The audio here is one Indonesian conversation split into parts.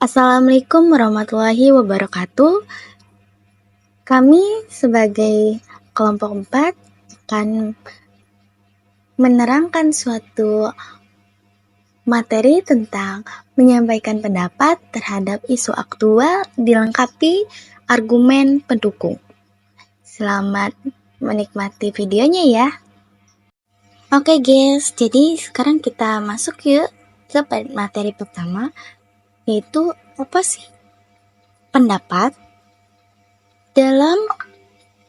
Assalamualaikum warahmatullahi wabarakatuh. Kami sebagai kelompok 4 akan menerangkan suatu materi tentang menyampaikan pendapat terhadap isu aktual dilengkapi argumen pendukung. Selamat menikmati videonya ya. Oke guys, jadi sekarang kita masuk yuk ke materi pertama, yaitu apa sih pendapat? Dalam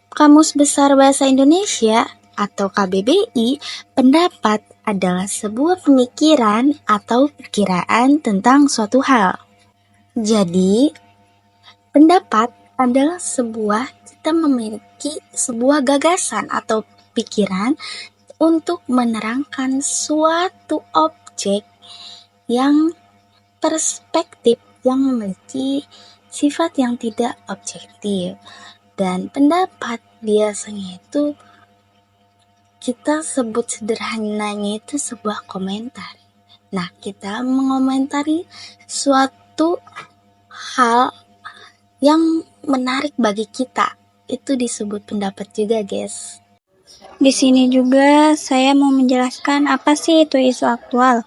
Kamus Besar Bahasa Indonesia atau KBBI, pendapat adalah sebuah pemikiran atau perkiraan tentang suatu hal. Jadi, pendapat adalah kita memiliki sebuah gagasan atau pikiran untuk menerangkan suatu objek yang perspektif yang memiliki sifat yang tidak objektif. Dan pendapat biasanya itu kita sebut sederhananya itu sebuah komentar. Nah, kita mengomentari suatu hal yang menarik bagi kita, itu disebut pendapat juga, guys. Di sini juga saya mau menjelaskan apa sih itu isu aktual.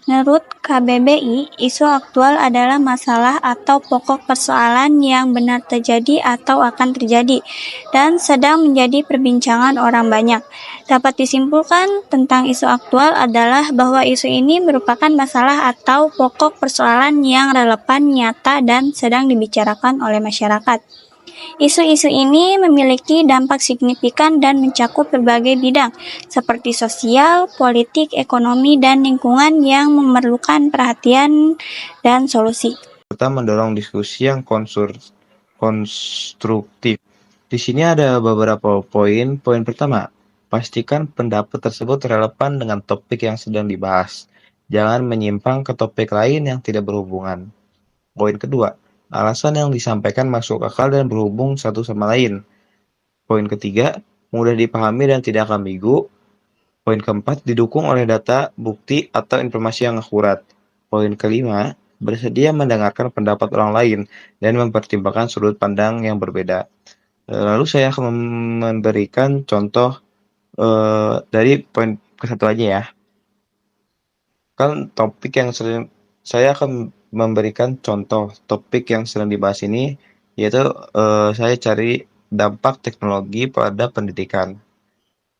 Menurut KBBI, isu aktual adalah masalah atau pokok persoalan yang benar terjadi atau akan terjadi dan sedang menjadi perbincangan orang banyak. Dapat disimpulkan tentang isu aktual adalah bahwa isu ini merupakan masalah atau pokok persoalan yang relevan, nyata, dan sedang dibicarakan oleh masyarakat. Isu-isu ini memiliki dampak signifikan dan mencakup berbagai bidang, seperti sosial, politik, ekonomi, dan lingkungan yang memerlukan perhatian dan solusi. Serta mendorong diskusi yang konstruktif. Di sini ada beberapa poin. Poin pertama, pastikan pendapat tersebut relevan dengan topik yang sedang dibahas. Jangan menyimpang ke topik lain yang tidak berhubungan. Poin kedua, alasan yang disampaikan masuk akal dan berhubung satu sama lain. Poin ketiga, mudah dipahami dan tidak ambigu. Poin keempat, didukung oleh data, bukti, atau informasi yang akurat. Poin kelima, bersedia mendengarkan pendapat orang lain dan mempertimbangkan sudut pandang yang berbeda. Lalu saya akan memberikan contoh dari poin ke satu aja ya. Kan topik yang sering saya akan memberikan contoh topik yang sedang dibahas ini, yaitu saya cari dampak teknologi pada pendidikan.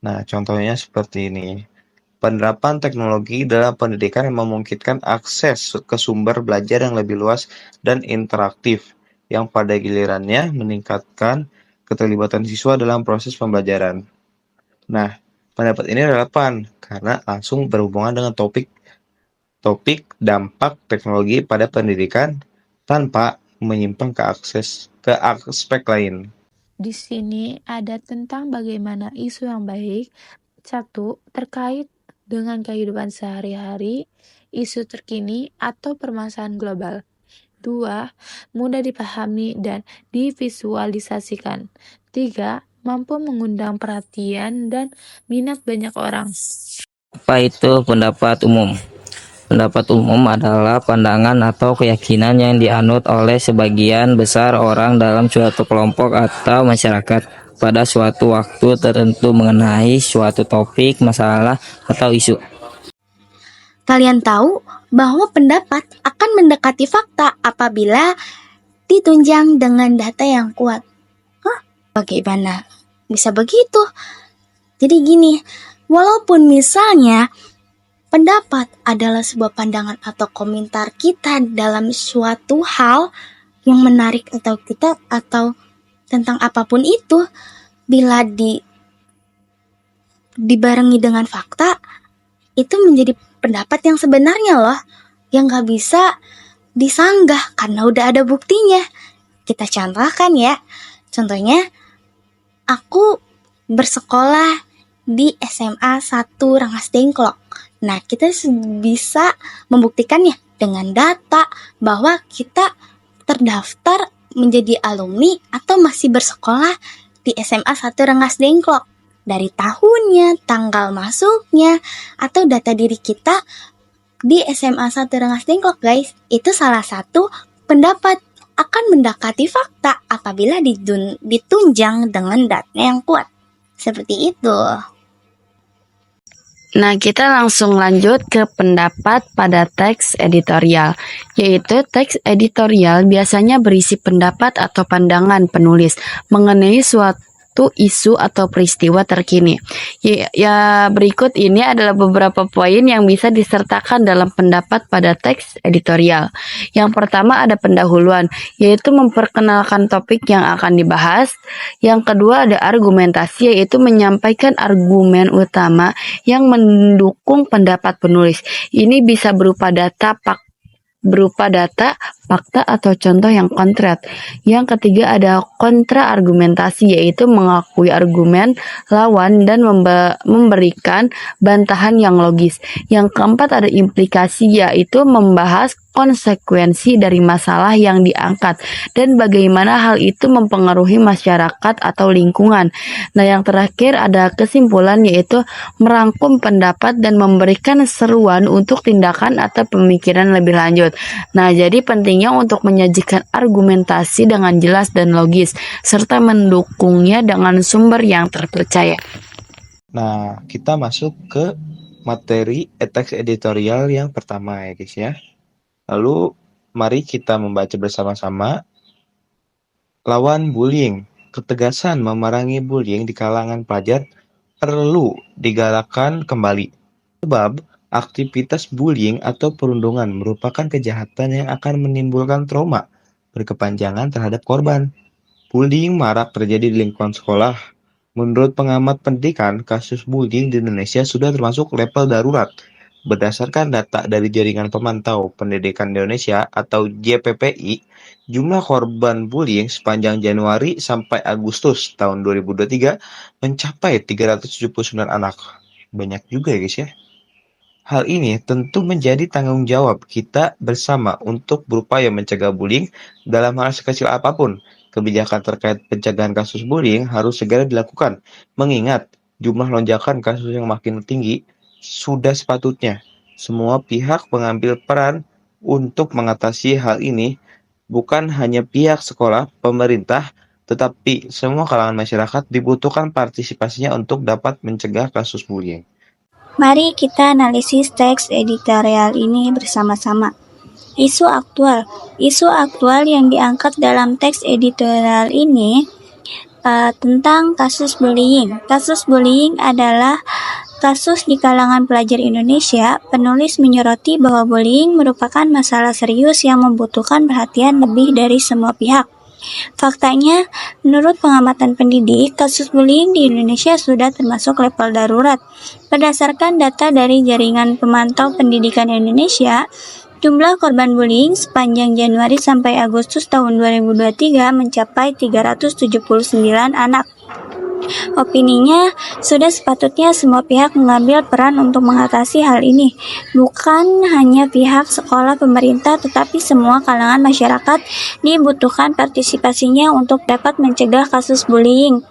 Nah, contohnya seperti ini. Penerapan teknologi dalam pendidikan yang memungkinkan akses ke sumber belajar yang lebih luas dan interaktif, yang pada gilirannya meningkatkan keterlibatan siswa dalam proses pembelajaran. Nah, pendapat ini relevan karena langsung berhubungan dengan topik dampak teknologi pada pendidikan tanpa menyimpang ke aspek lain. Di sini ada tentang bagaimana isu yang baik. 1. Terkait dengan kehidupan sehari-hari, isu terkini atau permasalahan global. 2. Mudah dipahami dan divisualisasikan. 3. Mampu mengundang perhatian dan minat banyak orang. Apa itu pendapat umum? Pendapat umum adalah pandangan atau keyakinan yang dianut oleh sebagian besar orang dalam suatu kelompok atau masyarakat pada suatu waktu tertentu mengenai suatu topik, masalah, atau isu. Kalian tahu bahwa pendapat akan mendekati fakta apabila ditunjang dengan data yang kuat. Bagaimana bisa begitu? Jadi gini, walaupun misalnya pendapat adalah sebuah pandangan atau komentar kita dalam suatu hal yang menarik atau tentang apapun itu, bila dibarengi dengan fakta, itu menjadi pendapat yang sebenarnya loh, yang gak bisa disanggah karena udah ada buktinya. Kita contohkan ya. Contohnya, aku bersekolah di SMA 1 Rengas Dengklok. Nah, kita bisa membuktikannya dengan data bahwa kita terdaftar menjadi alumni atau masih bersekolah di SMA 1 Rengas Dengklok. Dari tahunnya, tanggal masuknya, atau data diri kita di SMA 1 Rengas Dengklok, guys. Itu salah satu pendapat akan mendekati fakta apabila ditunjang dengan data yang kuat. Seperti itu. Nah, kita langsung lanjut ke pendapat pada teks editorial, yaitu teks editorial biasanya berisi pendapat atau pandangan penulis mengenai suatu isu atau peristiwa terkini. Ya, berikut ini adalah beberapa poin yang bisa disertakan dalam pendapat pada teks editorial. Yang pertama ada pendahuluan, yaitu memperkenalkan topik yang akan dibahas. Yang kedua ada argumentasi, yaitu menyampaikan argumen utama yang mendukung pendapat penulis. Ini bisa berupa data, fakta, atau contoh yang konkret. Yang ketiga ada kontra argumentasi, yaitu mengakui argumen lawan dan memberikan bantahan yang logis. Yang keempat ada implikasi, yaitu membahas konsekuensi dari masalah yang diangkat dan bagaimana hal itu mempengaruhi masyarakat atau lingkungan. Nah, yang terakhir ada kesimpulan, yaitu merangkum pendapat dan memberikan seruan untuk tindakan atau pemikiran lebih lanjut. Nah, jadi pentingnya untuk menyajikan argumentasi dengan jelas dan logis serta mendukungnya dengan sumber yang terpercaya. Nah, kita masuk ke materi teks editorial yang pertama ya guys ya. Lalu mari kita membaca bersama-sama. Lawan bullying. Ketegasan memerangi bullying di kalangan pelajar perlu digalakkan kembali. Sebab aktivitas bullying atau perundungan merupakan kejahatan yang akan menimbulkan trauma berkepanjangan terhadap korban. Bullying marak terjadi di lingkungan sekolah. Menurut pengamat pendidikan, kasus bullying di Indonesia sudah termasuk level darurat. Berdasarkan data dari Jaringan Pemantau Pendidikan Indonesia atau JPPI, jumlah korban bullying sepanjang Januari sampai Agustus tahun 2023 mencapai 379 anak. Banyak juga ya guys ya. Hal ini tentu menjadi tanggung jawab kita bersama untuk berupaya mencegah bullying dalam hal sekecil apapun. Kebijakan terkait pencegahan kasus bullying harus segera dilakukan, mengingat jumlah lonjakan kasus yang makin tinggi. Sudah sepatutnya semua pihak mengambil peran untuk mengatasi hal ini, bukan hanya pihak sekolah, pemerintah, tetapi semua kalangan masyarakat dibutuhkan partisipasinya untuk dapat mencegah kasus bullying. Mari kita analisis teks editorial ini bersama-sama. Isu aktual. Isu aktual yang diangkat dalam teks editorial ini tentang kasus bullying. Kasus bullying adalah kasus di kalangan pelajar Indonesia. Penulis menyoroti bahwa bullying merupakan masalah serius yang membutuhkan perhatian lebih dari semua pihak. Faktanya, menurut pengamatan pendidik, kasus bullying di Indonesia sudah termasuk level darurat. Berdasarkan data dari Jaringan Pemantau Pendidikan Indonesia, jumlah korban bullying sepanjang Januari sampai Agustus tahun 2023 mencapai 379 anak. Opininya, sudah sepatutnya semua pihak mengambil peran untuk mengatasi hal ini. Bukan hanya pihak sekolah, pemerintah, tetapi semua kalangan masyarakat dibutuhkan partisipasinya untuk dapat mencegah kasus bullying.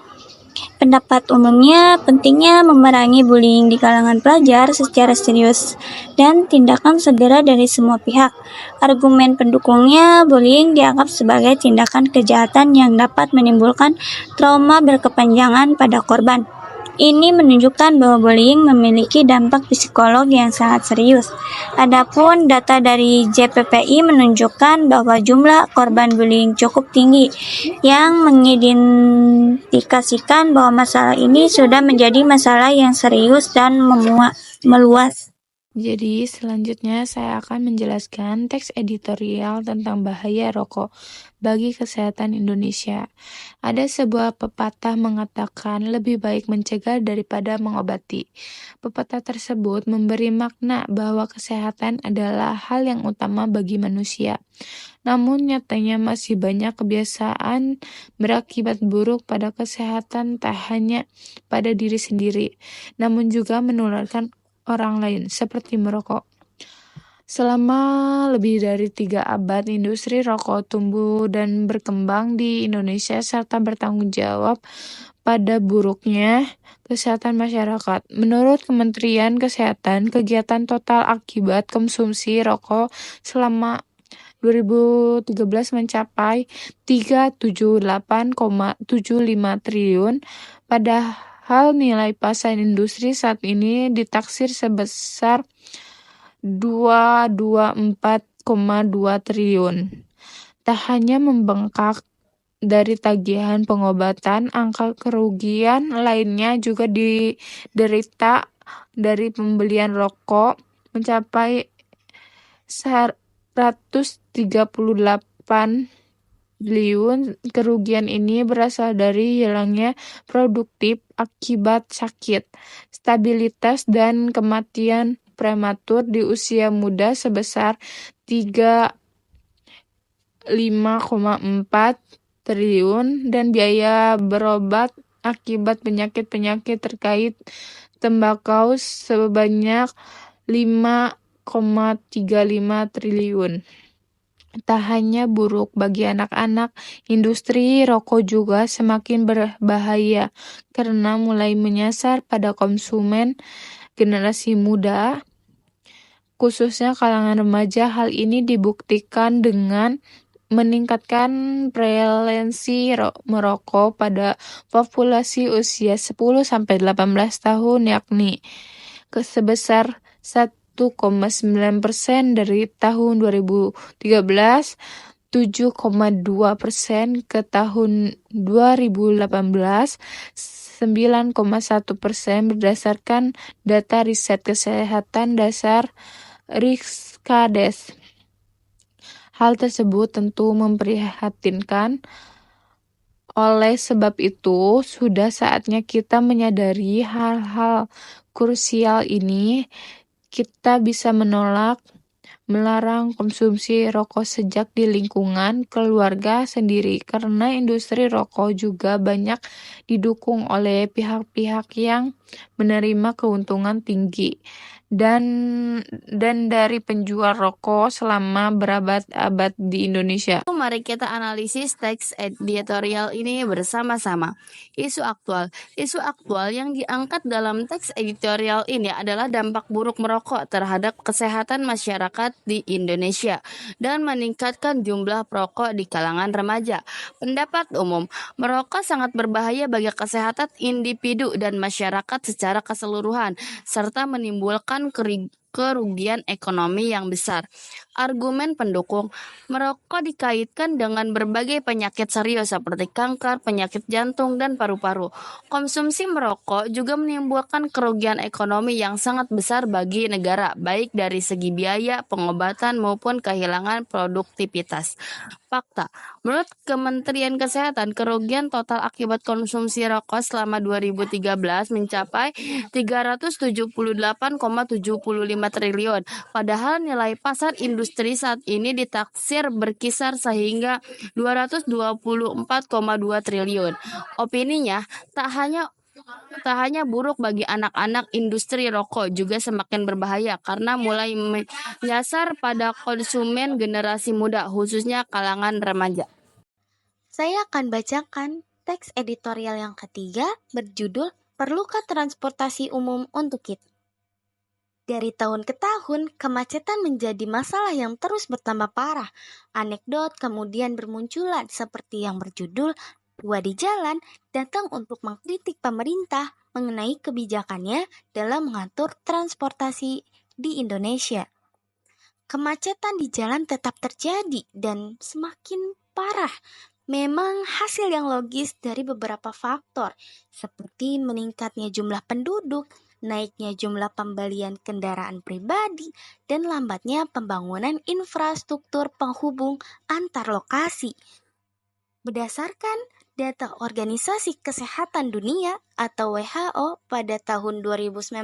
Pendapat umumnya, pentingnya memerangi bullying di kalangan pelajar secara serius dan tindakan segera dari semua pihak. Argumen pendukungnya, bullying dianggap sebagai tindakan kejahatan yang dapat menimbulkan trauma berkepanjangan pada korban. Ini menunjukkan bahwa bullying memiliki dampak psikologi yang sangat serius. Adapun data dari JPPI menunjukkan bahwa jumlah korban bullying cukup tinggi, yang mengindikasikan bahwa masalah ini sudah menjadi masalah yang serius dan meluas. Jadi, selanjutnya saya akan menjelaskan teks editorial tentang bahaya rokok bagi kesehatan Indonesia. Ada sebuah pepatah mengatakan lebih baik mencegah daripada mengobati. Pepatah tersebut memberi makna bahwa kesehatan adalah hal yang utama bagi manusia. Namun nyatanya masih banyak kebiasaan berakibat buruk pada kesehatan, tak hanya pada diri sendiri, namun juga menularkan orang lain, seperti merokok. Selama lebih dari 3 abad, industri rokok tumbuh dan berkembang di Indonesia serta bertanggung jawab pada buruknya kesehatan masyarakat. Menurut Kementerian Kesehatan, kegiatan total akibat konsumsi rokok selama 2013 mencapai 378,75 triliun, padahal nilai pasar industri saat ini ditaksir sebesar 224,2 triliun. Tak hanya membengkak dari tagihan pengobatan, angka kerugian lainnya juga diderita dari pembelian rokok mencapai 138 triliun. Kerugian ini berasal dari hilangnya produktif akibat sakit, stabilitas, dan kematian prematur di usia muda sebesar 35,4 triliun, dan biaya berobat akibat penyakit-penyakit terkait tembakau sebanyak 5,35 triliun. Tak hanya buruk bagi anak-anak, industri rokok juga semakin berbahaya karena mulai menyasar pada konsumen generasi muda, khususnya kalangan remaja. Hal ini dibuktikan dengan meningkatkan prevalensi merokok pada populasi usia 10-18 tahun, yakni sebesar 1,9% dari tahun 2013, 7,2% ke tahun 2018, 9,1% berdasarkan data riset kesehatan dasar Riskades. Hal tersebut tentu memprihatinkan. Oleh sebab itu, sudah saatnya kita menyadari hal-hal krusial ini. Kita bisa menolak, melarang konsumsi rokok sejak di lingkungan keluarga sendiri, karena industri rokok juga banyak didukung oleh pihak-pihak yang menerima keuntungan tinggi dan dari penjual rokok selama berabad-abad di Indonesia. Mari kita analisis teks editorial ini bersama-sama. Isu aktual. Isu aktual yang diangkat dalam teks editorial ini adalah dampak buruk merokok terhadap kesehatan masyarakat di Indonesia dan meningkatkan jumlah perokok di kalangan remaja. Pendapat umum, merokok sangat berbahaya bagi kesehatan individu dan masyarakat secara keseluruhan, serta menimbulkan kerugian ekonomi yang besar. Argumen pendukung, merokok dikaitkan dengan berbagai penyakit serius seperti kanker, penyakit jantung, dan paru-paru. Konsumsi merokok juga menimbulkan kerugian ekonomi yang sangat besar bagi negara, baik dari segi biaya, pengobatan, maupun kehilangan produktivitas. Fakta, menurut Kementerian Kesehatan, kerugian total akibat konsumsi rokok selama 2013 mencapai 378,75 triliun. Padahal nilai pasar industri saat ini ditaksir berkisar sehingga 224,2 triliun. Opininya, tak hanya buruk bagi anak-anak, industri rokok juga semakin berbahaya karena mulai menyasar pada konsumen generasi muda, khususnya kalangan remaja. Saya akan bacakan teks editorial yang ketiga berjudul Perlukah Transportasi Umum untuk Kita? Dari tahun ke tahun, kemacetan menjadi masalah yang terus bertambah parah. Anekdot kemudian bermunculan seperti yang berjudul Dua di Jalan datang untuk mengkritik pemerintah mengenai kebijakannya dalam mengatur transportasi di Indonesia. Kemacetan di jalan tetap terjadi dan semakin parah. Memang hasil yang logis dari beberapa faktor, seperti meningkatnya jumlah penduduk, naiknya jumlah pembelian kendaraan pribadi, dan lambatnya pembangunan infrastruktur penghubung antar lokasi. Berdasarkan data Organisasi Kesehatan Dunia atau WHO pada tahun 2019,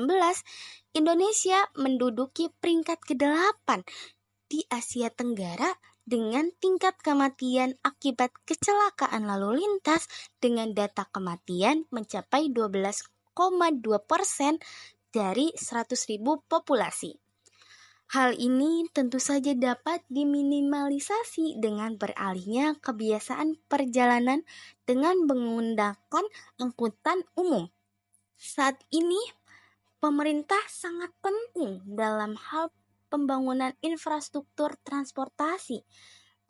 Indonesia menduduki peringkat ke-8 di Asia Tenggara dengan tingkat kematian akibat kecelakaan lalu lintas dengan data kematian mencapai 12,2% dari 100.000 populasi. Hal ini tentu saja dapat diminimalisasi dengan beralihnya kebiasaan perjalanan dengan menggunakan angkutan umum. Saat ini, pemerintah sangat penting dalam hal pembangunan infrastruktur transportasi,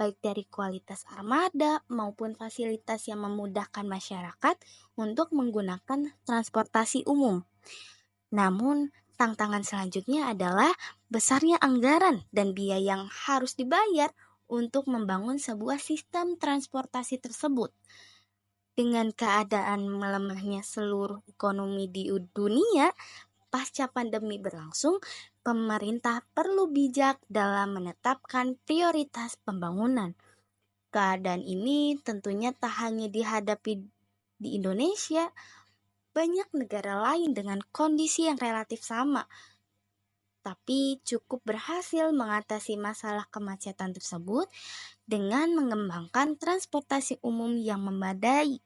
baik dari kualitas armada maupun fasilitas yang memudahkan masyarakat untuk menggunakan transportasi umum. Namun, tantangan selanjutnya adalah besarnya anggaran dan biaya yang harus dibayar untuk membangun sebuah sistem transportasi tersebut. Dengan keadaan melemahnya seluruh ekonomi di dunia, pasca pandemi berlangsung, pemerintah perlu bijak dalam menetapkan prioritas pembangunan. Keadaan ini tentunya tak hanya dihadapi di Indonesia, banyak negara lain dengan kondisi yang relatif sama, tapi cukup berhasil mengatasi masalah kemacetan tersebut dengan mengembangkan transportasi umum yang memadai.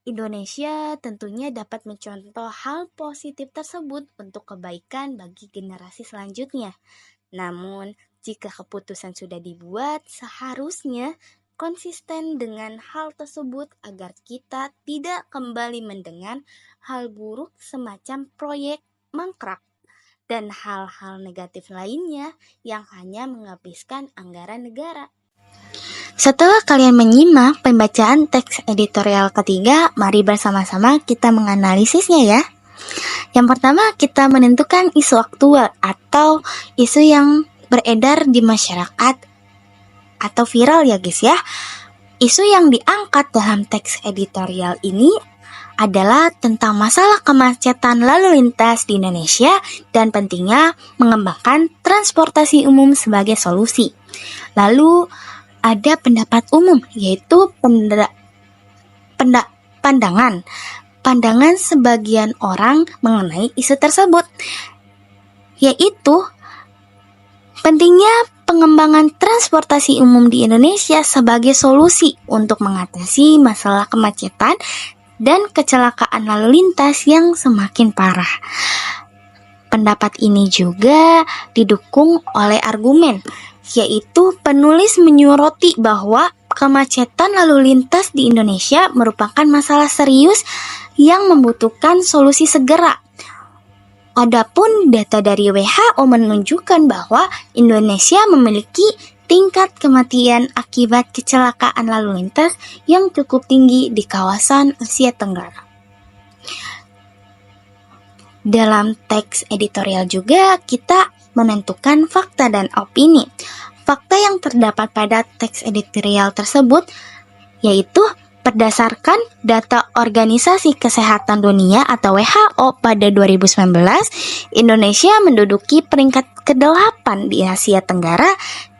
Indonesia tentunya dapat mencontoh hal positif tersebut untuk kebaikan bagi generasi selanjutnya. Namun, jika keputusan sudah dibuat, seharusnya konsisten dengan hal tersebut agar kita tidak kembali mendengar hal buruk semacam proyek mangkrak dan hal-hal negatif lainnya yang hanya menghabiskan anggaran negara. Setelah kalian menyimak pembacaan teks editorial ketiga, mari bersama-sama kita menganalisisnya ya. Yang pertama, kita menentukan isu aktual atau isu yang beredar di masyarakat atau viral ya guys ya. Isu yang diangkat dalam teks editorial ini adalah tentang masalah kemacetan lalu lintas di Indonesia dan pentingnya mengembangkan transportasi umum sebagai solusi. Lalu ada pendapat umum, yaitu pandangan sebagian orang mengenai isu tersebut, yaitu pentingnya pengembangan transportasi umum di Indonesia sebagai solusi untuk mengatasi masalah kemacetan dan kecelakaan lalu lintas yang semakin parah. Pendapat ini juga didukung oleh argumen, yaitu penulis menyoroti bahwa kemacetan lalu lintas di Indonesia merupakan masalah serius yang membutuhkan solusi segera. Adapun data dari WHO menunjukkan bahwa Indonesia memiliki tingkat kematian akibat kecelakaan lalu lintas yang cukup tinggi di kawasan Asia Tenggara. Dalam teks editorial juga kita menentukan fakta dan opini. Fakta yang terdapat pada teks editorial tersebut yaitu berdasarkan data Organisasi Kesehatan Dunia atau WHO pada 2019, Indonesia menduduki peringkat ke-8 di Asia Tenggara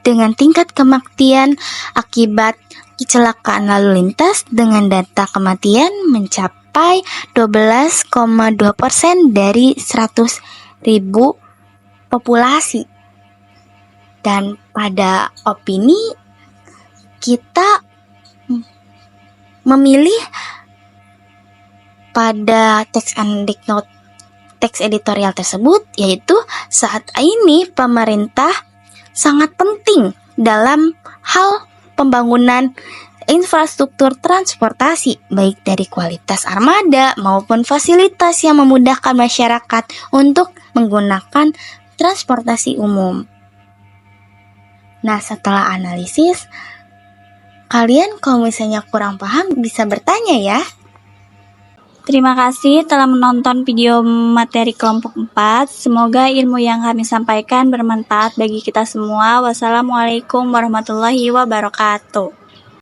dengan tingkat kematian akibat kecelakaan lalu lintas dengan data kematian mencapai 12,2% dari 100.000 populasi. Dan pada opini kita memilih pada teks editorial tersebut, yaitu saat ini pemerintah sangat penting dalam hal pembangunan infrastruktur transportasi, baik dari kualitas armada maupun fasilitas yang memudahkan masyarakat untuk menggunakan transportasi umum. Nah, setelah analisis, kalian kalau misalnya kurang paham bisa bertanya ya. Terima kasih telah menonton video materi kelompok 4. Semoga ilmu yang kami sampaikan bermanfaat bagi kita semua. Wassalamualaikum warahmatullahi wabarakatuh.